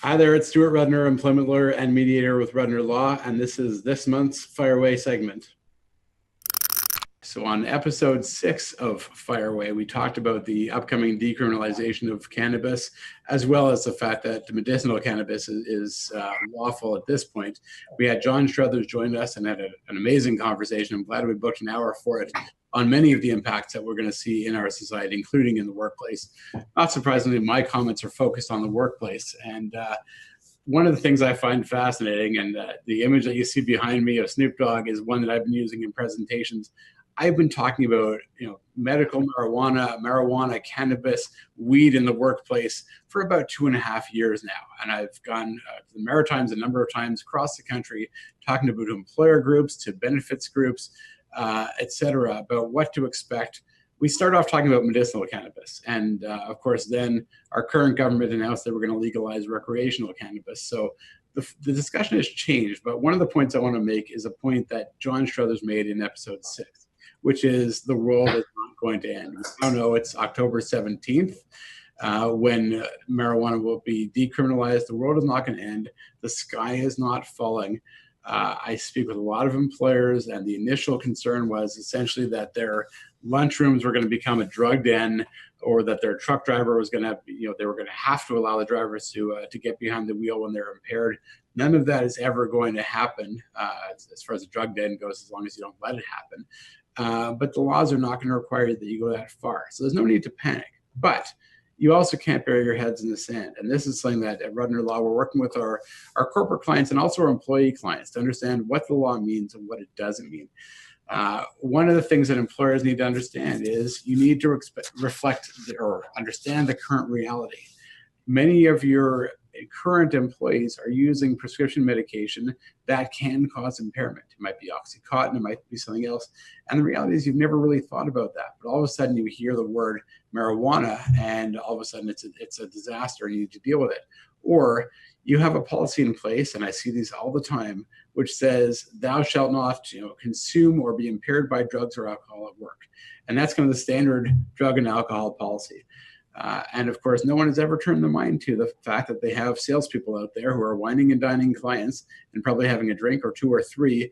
Hi there, it's Stuart Rudner, employment lawyer and mediator with Rudner Law, and this is this month's Fire Away segment. So on episode 6 of Fire Away, we talked about the upcoming decriminalization of cannabis, as well as the fact that medicinal cannabis is lawful at this point. We had John Struthers join us and had an amazing conversation. I'm glad we booked an hour for it on many of the impacts that we're going to see in our society, including in the workplace. Not surprisingly, my comments are focused on the workplace. And one of the things I find fascinating, and the image that you see behind me of Snoop Dogg is one that I've been using in presentations. I've been talking about, medical marijuana, cannabis, weed in the workplace for about 2.5 years now. And I've gone to the Maritimes a number of times across the country, talking about employer groups, to benefits groups, et cetera, about what to expect. We start off talking about medicinal cannabis. And of course, then our current government announced that we're going to legalize recreational cannabis. So the discussion has changed. But one of the points I want to make is a point that John Struthers made in episode 6, which is the world is not going to end. I don't know, it's October 17th when marijuana will be decriminalized. The world is not going to end. The sky is not falling. I speak with a lot of employers, and the initial concern was essentially that their lunchrooms were going to become a drug den, or that their truck driver was going to, they were going to have to allow the drivers to get behind the wheel when they're impaired. None of that is ever going to happen as far as a drug den goes, as long as you don't let it happen. But the laws are not going to require that you go that far. So there's no need to panic. But you also can't bury your heads in the sand. And this is something that at Rudner Law, we're working with our corporate clients and also our employee clients to understand what the law means and what it doesn't mean. One of the things that employers need to understand is you need to reflect or understand the current reality. Many of your current employees are using prescription medication that can cause impairment. It might be Oxycontin, it might be something else. And the reality is you've never really thought about that. But all of a sudden you hear the word marijuana and all of a sudden it's a disaster and you need to deal with it. Or you have a policy in place, and I see these all the time, which says thou shalt not consume or be impaired by drugs or alcohol at work. And that's kind of the standard drug and alcohol policy. And of course, no one has ever turned their mind to the fact that they have salespeople out there who are wining and dining clients and probably having a drink or 2 or 3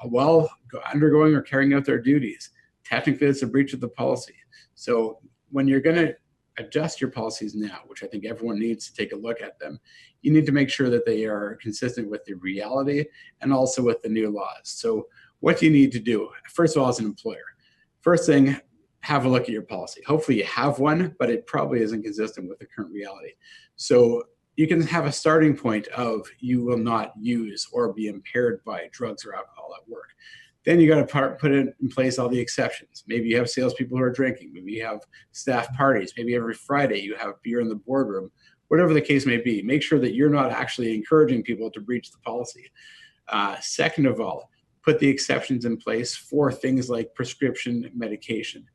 while undergoing or carrying out their duties. Technically, it's a breach of the policy. So when you're going to adjust your policies now, which I think everyone needs to take a look at them, you need to make sure that they are consistent with the reality and also with the new laws. So what do you need to do? First of all, as an employer, first thing, have a look at your policy. Hopefully you have one, but it probably isn't consistent with the current reality. So you can have a starting point of you will not use or be impaired by drugs or alcohol at work. Then you got to put in place all the exceptions. Maybe you have salespeople who are drinking. Maybe you have staff parties. Maybe every Friday you have beer in the boardroom. Whatever the case may be, make sure that you're not actually encouraging people to breach the policy. Second of all, put the exceptions in place for things like prescription medication.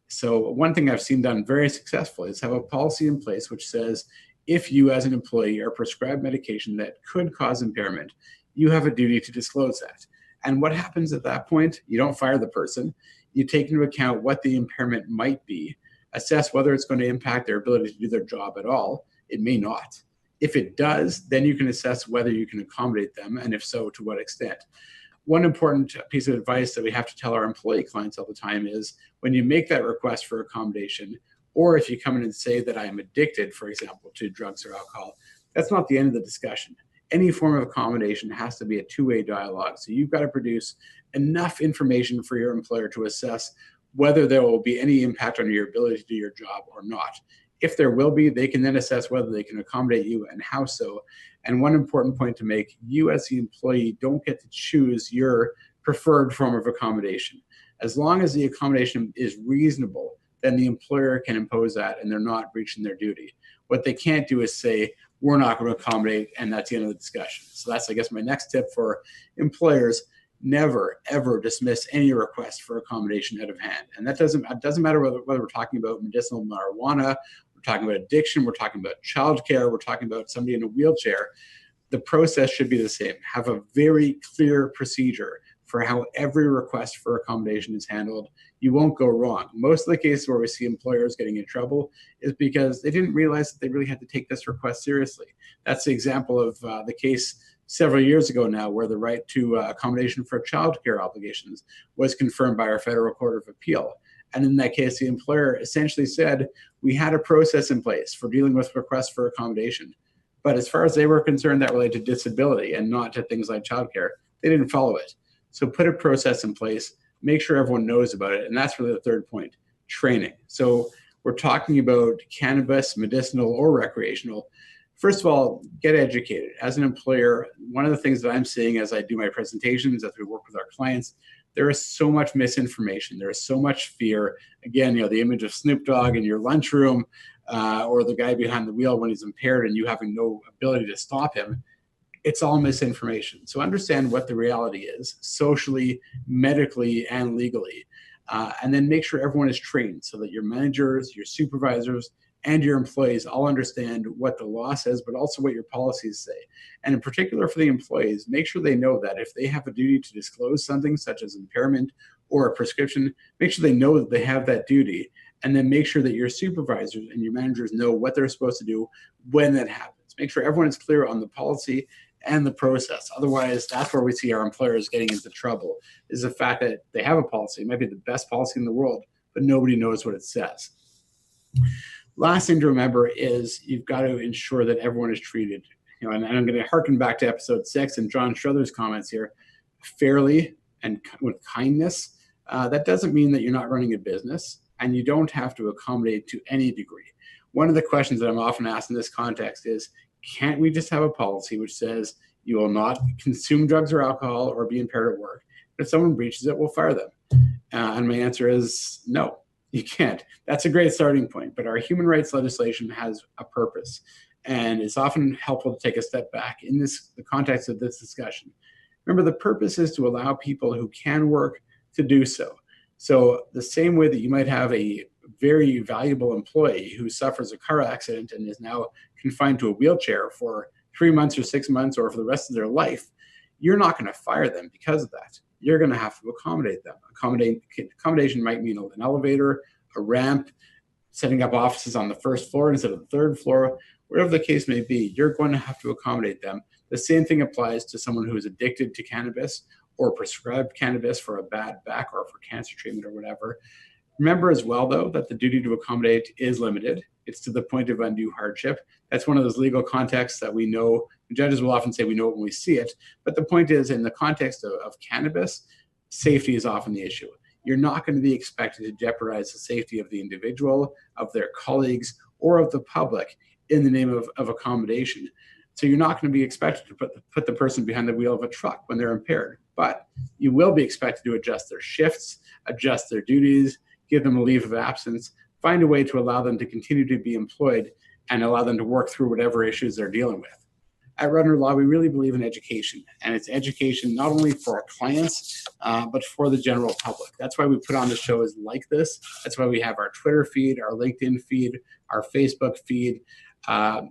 So one thing I've seen done very successfully is have a policy in place which says if you as an employee are prescribed medication that could cause impairment, you have a duty to disclose that. And what happens at that point? You don't fire the person. You take into account what the impairment might be, assess whether it's going to impact their ability to do their job at all. It may not. If it does, then you can assess whether you can accommodate them, and if so, to what extent. One important piece of advice that we have to tell our employee clients all the time is when you make that request for accommodation, or if you come in and say that I am addicted, for example, to drugs or alcohol, that's not the end of the discussion. Any form of accommodation has to be a two-way dialogue. So you've got to produce enough information for your employer to assess whether there will be any impact on your ability to do your job or not. If there will be, they can then assess whether they can accommodate you and how so. And one important point to make, you as the employee don't get to choose your preferred form of accommodation. As long as the accommodation is reasonable, then the employer can impose that and they're not breaching their duty. What they can't do is say, we're not going to accommodate, and that's the end of the discussion. So that's, I guess, my next tip for employers. Never, ever dismiss any request for accommodation out of hand. And that doesn't matter whether we're talking about medicinal marijuana, we're talking about addiction, we're talking about childcare, we're talking about somebody in a wheelchair. The process should be the same. Have a very clear procedure for how every request for accommodation is handled, you won't go wrong. Most of the cases where we see employers getting in trouble is because they didn't realize that they really had to take this request seriously. That's the example of the case several years ago now, where the right to accommodation for childcare obligations was confirmed by our Federal Court of Appeal. And in that case, the employer essentially said, we had a process in place for dealing with requests for accommodation. But as far as they were concerned, that related to disability and not to things like childcare. They didn't follow it. So put a process in place, make sure everyone knows about it. And that's really the third point, training. So we're talking about cannabis, medicinal or recreational. First of all, get educated. As an employer, one of the things that I'm seeing as I do my presentations, as we work with our clients, there is so much misinformation. There is so much fear. Again, the image of Snoop Dogg in your lunchroom, or the guy behind the wheel when he's impaired and you having no ability to stop him. It's all misinformation. So understand what the reality is, socially, medically, and legally. And then make sure everyone is trained so that your managers, your supervisors, and your employees all understand what the law says, but also what your policies say. And in particular for the employees, make sure they know that if they have a duty to disclose something such as impairment or a prescription, make sure they know that they have that duty. And then make sure that your supervisors and your managers know what they're supposed to do when that happens. Make sure everyone is clear on the policy and the process. Otherwise, that's where we see our employers getting into trouble, is the fact that they have a policy. It might be the best policy in the world, but nobody knows what it says. Last thing to remember is you've got to ensure that everyone is treated, and I'm going to harken back to episode 6 and John Struther's comments here, fairly and with kindness. That doesn't mean that you're not running a business, and you don't have to accommodate to any degree. One of the questions that I'm often asked in this context is, can't we just have a policy which says you will not consume drugs or alcohol or be impaired at work? If someone breaches it, we'll fire them. And my answer is no. You can't. That's a great starting point, but our human rights legislation has a purpose, and it's often helpful to take a step back in the context of this discussion. Remember, the purpose is to allow people who can work to do so. So the same way that you might have a very valuable employee who suffers a car accident and is now confined to a wheelchair for 3 months or 6 months or for the rest of their life, you're not going to fire them because of that. You're going to have to accommodate them. Accommodation might mean an elevator, a ramp, setting up offices on the first floor instead of the third floor, whatever the case may be, you're going to have to accommodate them. The same thing applies to someone who is addicted to cannabis or prescribed cannabis for a bad back or for cancer treatment or whatever. Remember as well, though, that the duty to accommodate is limited. It's to the point of undue hardship. That's one of those legal contexts that we know. Judges will often say we know it when we see it. But the point is, in the context of cannabis, safety is often the issue. You're not going to be expected to jeopardize the safety of the individual, of their colleagues, or of the public in the name of accommodation. So you're not going to be expected to put the person behind the wheel of a truck when they're impaired. But you will be expected to adjust their shifts, adjust their duties, give them a leave of absence, find a way to allow them to continue to be employed and allow them to work through whatever issues they're dealing with. At Rudner Law, we really believe in education, and it's education not only for our clients, but for the general public. That's why we put on the shows like this. That's why we have our Twitter feed, our LinkedIn feed, our Facebook feed.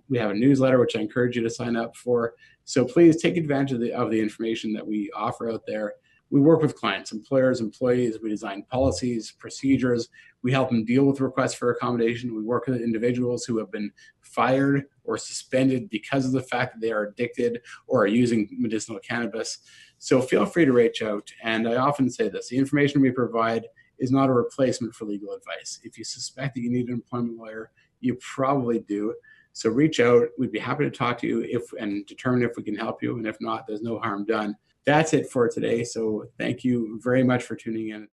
We have a newsletter, which I encourage you to sign up for. So please take advantage of the information that we offer out there. We work with clients, employers, employees. We design policies, procedures. We help them deal with requests for accommodation. We work with individuals who have been fired or suspended because of the fact that they are addicted or are using medicinal cannabis. So feel free to reach out. And I often say this, the information we provide is not a replacement for legal advice. If you suspect that you need an employment lawyer, you probably do. So reach out. We'd be happy to talk to you and determine if we can help you. And if not, there's no harm done. That's it for today. So thank you very much for tuning in.